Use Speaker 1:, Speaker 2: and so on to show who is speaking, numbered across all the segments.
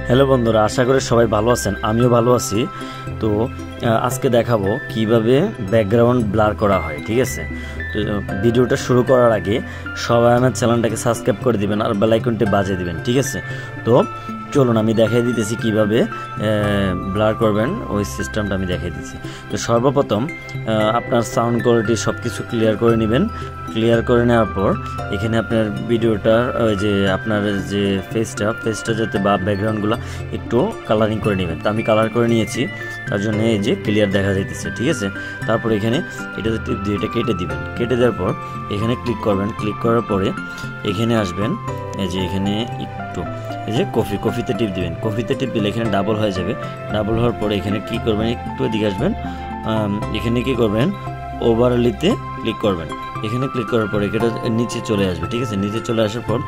Speaker 1: Hello বন্ধুরা, আশা করি সবাই ভালো আছেন। আমিও ভালো আছি। তো আজকে দেখাবো কিভাবে ব্যাকগ্রাউন্ড ব্লার করা হয়। ঠিক আছে, তো ভিডিওটা শুরু করার আগে সবাই আমার চ্যানেলটাকে সাবস্ক্রাইব করে দিবেন আর বেল আইকনটি বাজিয়ে দিবেন। ঠিক আছে, তো চলুন আমি দেখাই দিতেছি কিভাবে ব্লার করবেন, ওই সিস্টেমটা আমি দেখাই দিচ্ছি। তো সর্বপ্রথম আপনার সাউন্ড কোয়ালিটি সব কিছু ক্লিয়ার করে নেবেন। ক্লিয়ার করে নেওয়ার পর এখানে আপনার ভিডিওটার যে আপনার যে ফেসটা যাতে বা ব্যাকগ্রাউন্ডগুলো একটু কালারিং করে নেবেন। তো আমি কালার করে নিয়েছি, তার জন্য এই যে ক্লিয়ার দেখা যাইতেছে। ঠিক আছে, তারপর এখানে এটাতে টিপ দিয়ে এটা কেটে দিবেন। কেটে দেওয়ার পর এখানে ক্লিক করবেন। ক্লিক করার পরে এখানে আসবেন, এই যে এখানে একটু এই যে কফিতে টিপ দিবেন। কফিতে টিপ দিলে এখানে ডাবল হয়ে যাবে। ডাবল হওয়ার পরে এখানে কি করবেন, একটু এদিকে আসবেন। এখানে কি করবেন, ওভারলিতে ক্লিক করবেন। এখানে ক্লিক করার পরে এটা নিচে চলে আসবে। ঠিক আছে, নিচে চলে আসার পর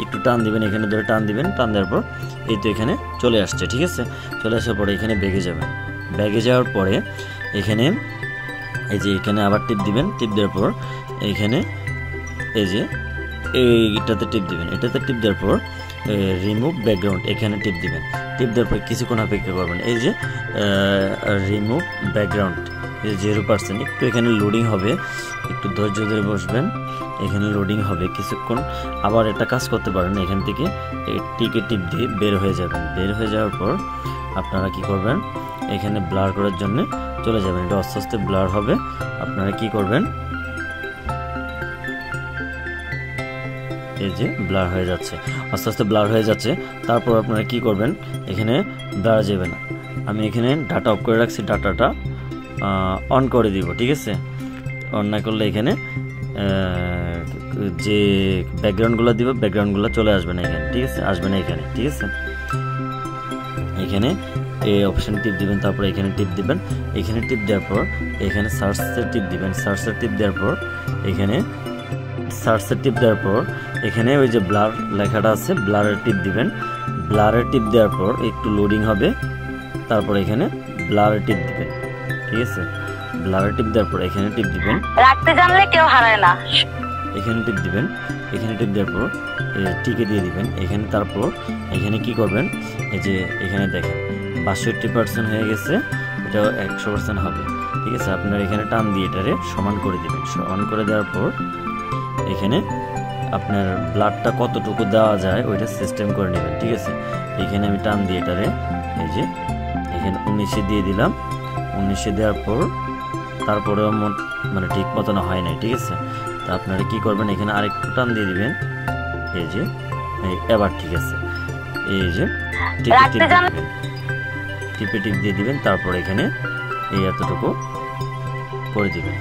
Speaker 1: একটু টান দিবেন, এখানে ধরে টান দিবেন। টান দেওয়ার পর এই তো এখানে চলে আসছে। ঠিক আছে, চলে আসার পরে এখানে ব্যাগে যাবেন। ব্যাগে যাওয়ার পরে এখানে এই যে এখানে আবার টিপ দিবেন। টিপ দেওয়ার পর এখানে এই যে এইটাতে টিপ দিবেন। এটাতে টিপ দেওয়ার পর রিমুভ ব্যাকগ্রাউন্ড এখানে টিপ দিবেন। টিপ দেওয়ার পর কিছুক্ষণ অপেক্ষা করবেন। এই যে রিমুভ ব্যাকগ্রাউন্ড 0%, একটু এখানে লোডিং হবে, একটু ধৈর্য ধরে বসবেন। এখানে লোডিং হবে কিছুক্ষণ। আবার একটা কাজ করতে পারেন, এখান থেকে টিকে টিপ দিয়ে বের হয়ে যাবেন। বের হয়ে যাওয়ার পর আপনারা কি করবেন, এখানে ব্লার করার জন্য চলে যাবেন। এটা আস্তে আস্তে ব্লার হবে। আপনারা কি করবেন, এই যে ব্লার হয়ে যাচ্ছে, আস্তে আস্তে ব্লার হয়ে যাচ্ছে। তারপর আপনারা কি করবেন, এখানে ব্লার যাবে না। আমি এখানে ডাটা অফ করে রাখছি, ডাটাটা অন করে দিব। ঠিক আছে, অন না করলে এখানে যে ব্যাকগ্রাউন্ডগুলো দিব, ব্যাকগ্রাউন্ডগুলো চলে আসবে না এখানে। ঠিক আছে, আসবে না এখানে। ঠিক আছে, এখানে এই অপশন টিপ দিবেন। তারপর এখানে টিপ দিবেন। এখানে টিপ দেওয়ার পর এখানে সার্চের টিপ দিবেন। সার্চের টিপ দেওয়ার পর এখানে সার্চের টিপ দেওয়ার পর এখানে ওই যে ব্লার লেখাটা আছে, ব্লারের টিপ দিবেন। ব্লারের টিপ দেওয়ার পর একটু লোডিং হবে। তারপর এখানে ব্লারের টিপ দিবেন। ঠিক আছে, ব্লারের টিপ দেওয়ার পর এখানে টিপ দিবেন।
Speaker 2: রাখতে জানলে কেউ হারায় না।
Speaker 1: এখানে টিপ দিবেন। এখানে টিপ দেওয়ার পর টিকে দিয়ে দিবেন এখানে। তারপর এখানে কি করবেন, এই যে এখানে দেখেন 62% হয়ে গেছে, এটাও 100% হবে। ঠিক আছে, আপনার এখানে টান দিয়ে এটারে সমান করে দিবেন। সমান করে দেওয়ার পর এখানে আপনার ব্লাডটা কতটুকু দেওয়া যায় ওইটা সিস্টেম করে নেবেন। ঠিক আছে, এখানে আমি টান দিয়ে এটারে এই যে এখানে 19 দিয়ে দিলাম। 19 দেওয়ার পর তারপরেও মানে ঠিক মতন হয় নাই। ঠিক আছে, তা আপনারা কি করবেন, এখানে আরেকটু টান দিয়ে দিবেন। এই যে এবার ঠিক আছে, এই যে টিপে টিপ দিয়ে দিবেন। তারপর এখানে এই এতটুকু করে দিবেন।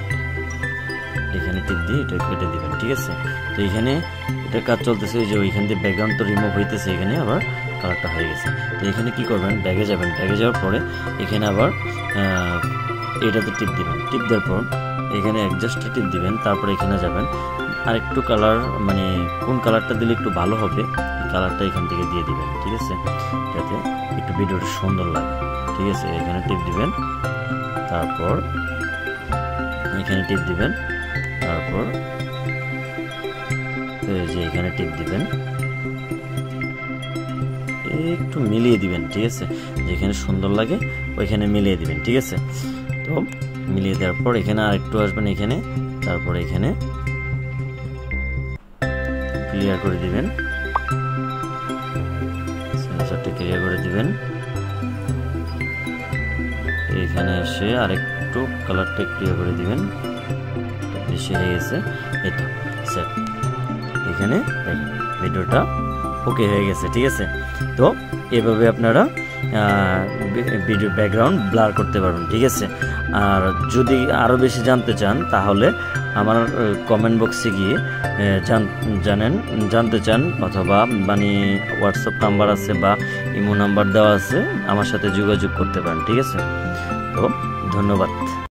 Speaker 1: এখানে টিপ দিয়ে এটা কেটে দিবেন। ঠিক আছে, তো এখানে এটা কাজ চলতেছে, যে ওইখান দিয়ে ব্যাকগ্রাউন্ড তো রিমুভ হইতেছে, এখানে আবার কালারটা হয়ে গেছে। তো এখানে কি করবেন, ব্যাগে যাবেন। ব্যাগে যাওয়ার পরে এখানে আবার এটাতে টিপ দিবেন। টিপ দেওয়ার পর এখানে অ্যাডজাস্টে টিপ দিবেন। তারপর এখানে যাবেন, আর একটু কালার মানে কোন কালারটা দিলে একটু ভালো হবে এই কালারটা এখান থেকে দিয়ে দিবেন। ঠিক আছে, যাতে একটু ভিডিওটা সুন্দর লাগে। ঠিক আছে, এখানে টিপ দিবেন। তারপর এখানে টিপ দিবেন। তারপর এই যে এখানে টিপ দিবেন, একটু মিলিয়ে দিবেন। ঠিক আছে, যেখানে সুন্দর লাগে ওইখানে মিলিয়ে দিবেন। ঠিক আছে, তো মিলিয়ে দেওয়ার পর এখানে আরেকটু আসবেন এখানে। তারপর এখানে ক্লিয়ার করে দিবেন, সেন্সরটা ক্লিয়ার করে দিবেন। এখানে এসে আরেকটু কালারটা ক্লিয়ার করে দিবেন। বেশি হয়ে গেছে, এই তো স্যার এখানে দেখেন ভিডিওটা ওকে হয়ে গেছে। ঠিক আছে, তো এভাবে আপনারা ভিডিও ব্যাকগ্রাউন্ড ব্লার করতে পারবেন। ঠিক আছে, আর যদি আরও বেশি জানতে চান তাহলে আমার কমেন্ট বক্সে গিয়ে জানতে চান, অথবা মানে হোয়াটসঅ্যাপ নাম্বার আছে বা ইমো নাম্বার দেওয়া আছে, আমার সাথে যোগাযোগ করতে পারেন। ঠিক আছে, তো ধন্যবাদ।